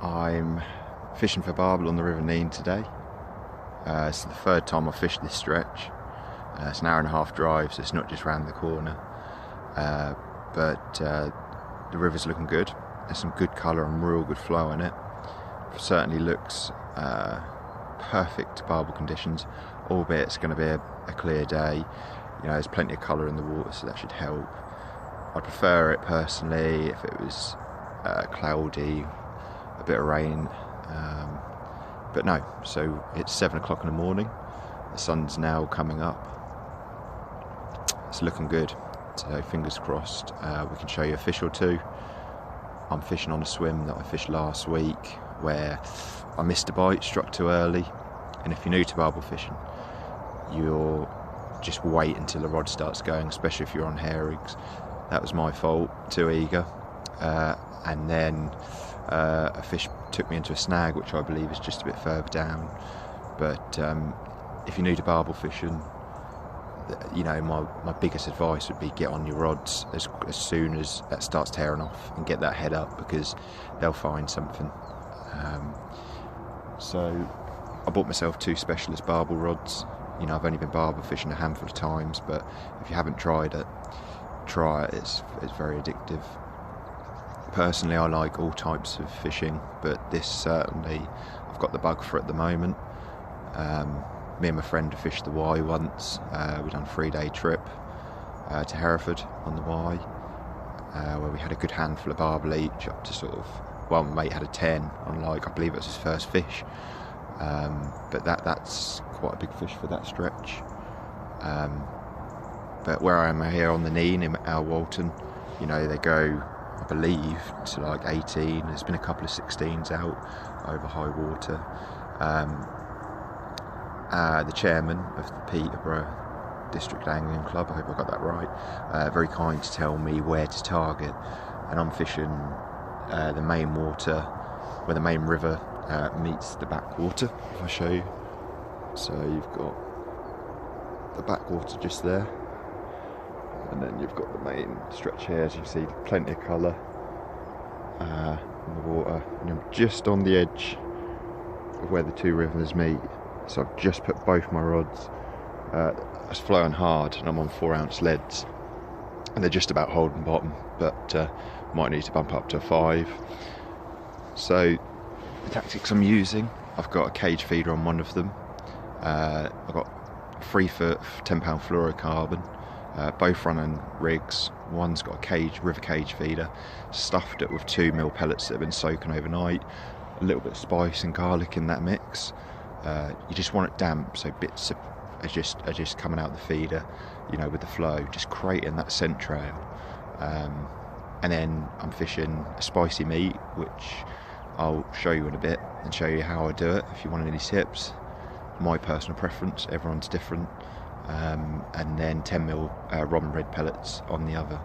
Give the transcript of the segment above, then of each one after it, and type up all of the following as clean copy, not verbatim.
I'm fishing for barbel on the River Nene today. It's the third time I've fished this stretch. It's an hour and a half drive, so it's not just round the corner. But the river's looking good. There's some good colour and real good flow in it. Certainly looks perfect barbel conditions, albeit it's going to be a clear day. You know, there's plenty of colour in the water, so that should help. I'd prefer it personally if it was cloudy, a bit of rain, but no. So it's 7 o'clock in the morning, the sun's now coming up, it's looking good, so fingers crossed we can show you a fish or two. I'm fishing on a swim that I fished last week where I missed a bite, struck too early, and if you're new to barbel fishing, you'll just wait until the rod starts going, especially if you're on hair rigs. That was my fault, too eager, and then a fish took me into a snag, which I believe is just a bit further down. But if you're new to barbel fishing, you know, my biggest advice would be get on your rods as soon as that starts tearing off and get that head up, because they'll find something. So I bought myself 2 specialist barbel rods. You know, I've only been barbel fishing a handful of times, but if you haven't tried it, try it. It's very addictive. Personally, I like all types of fishing, but this certainly, I've got the bug for at the moment. Me and my friend fished the Y once. We done a 3-day trip to Hereford on the Y, where we had a good handful of barbel each, up to sort of, well, my mate had a 10 on, like, I believe it was his first fish. But that's quite a big fish for that stretch. But where I am here on the Nene in Al Walton, you know, they go, I believe, to like 18. There's been a couple of 16s out over high water. The chairman of the Peterborough District Angling Club, I hope I got that right, very kind to tell me where to target, and I'm fishing the main water, where the main river meets the backwater, if I show you. So you've got the backwater just there, and then you've got the main stretch here. As you see, plenty of colour in the water, and I'm just on the edge of where the 2 rivers meet. So I've just put both my rods, it's flowing hard, and I'm on 4-ounce leads, and they're just about holding bottom, but might need to bump up to a 5. So the tactics I'm using, I've got a cage feeder on one of them. I've got 3-foot 10-pound fluorocarbon, both running rigs. One's got a river cage feeder, stuffed it with 2mm pellets that have been soaking overnight, a little bit of spice and garlic in that mix. You just want it damp, so bits are just coming out the feeder, you know, with the flow, just creating that scent trail. And then I'm fishing a spicy meat, which I'll show you in a bit and show you how I do it if you want any tips. My personal preference, everyone's different. And then 10mm robin red pellets on the other.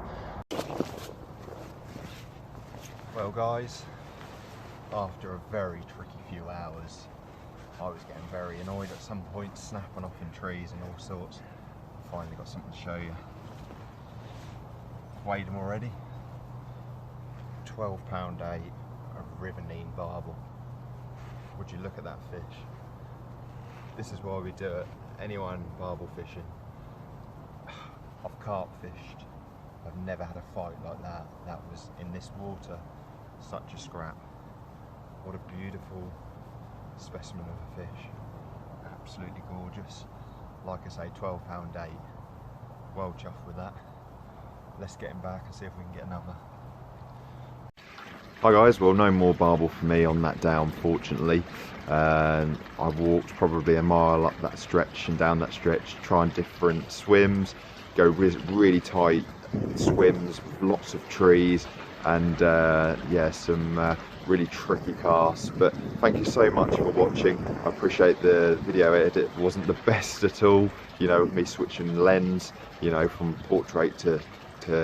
Well guys, after a very tricky few hours, I was getting very annoyed at some point, snapping off in trees and all sorts. I finally got something to show you. Weighed them already. 12-pound 8, a River Nene barbel. Would you look at that fish? This is why we do it. Anyone barbel fishing, I've carp fished, I've never had a fight like that. That was in this water, such a scrap. What a beautiful specimen of a fish, absolutely gorgeous. Like I say, 12-pound 8, well chuffed with that. Let's get him back and see if we can get another. Hi guys, well, no more barbel for me on that day, unfortunately. I walked probably a mile up that stretch and down that stretch, trying different swims, go really tight swims with lots of trees, and yeah, some really tricky casts. But thank you so much for watching. I appreciate the video edit. It wasn't the best at all, you know, me switching lens, you know, from portrait to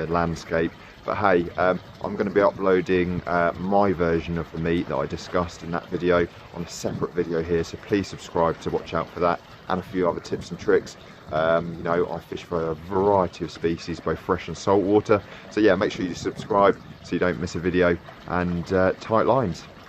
landscape. But hey, I'm going to be uploading my version of the meat that I discussed in that video on a separate video here, so please subscribe to watch out for that, and a few other tips and tricks. You know, I fish for a variety of species, both fresh and salt water, so yeah, make sure you subscribe so you don't miss a video, and tight lines.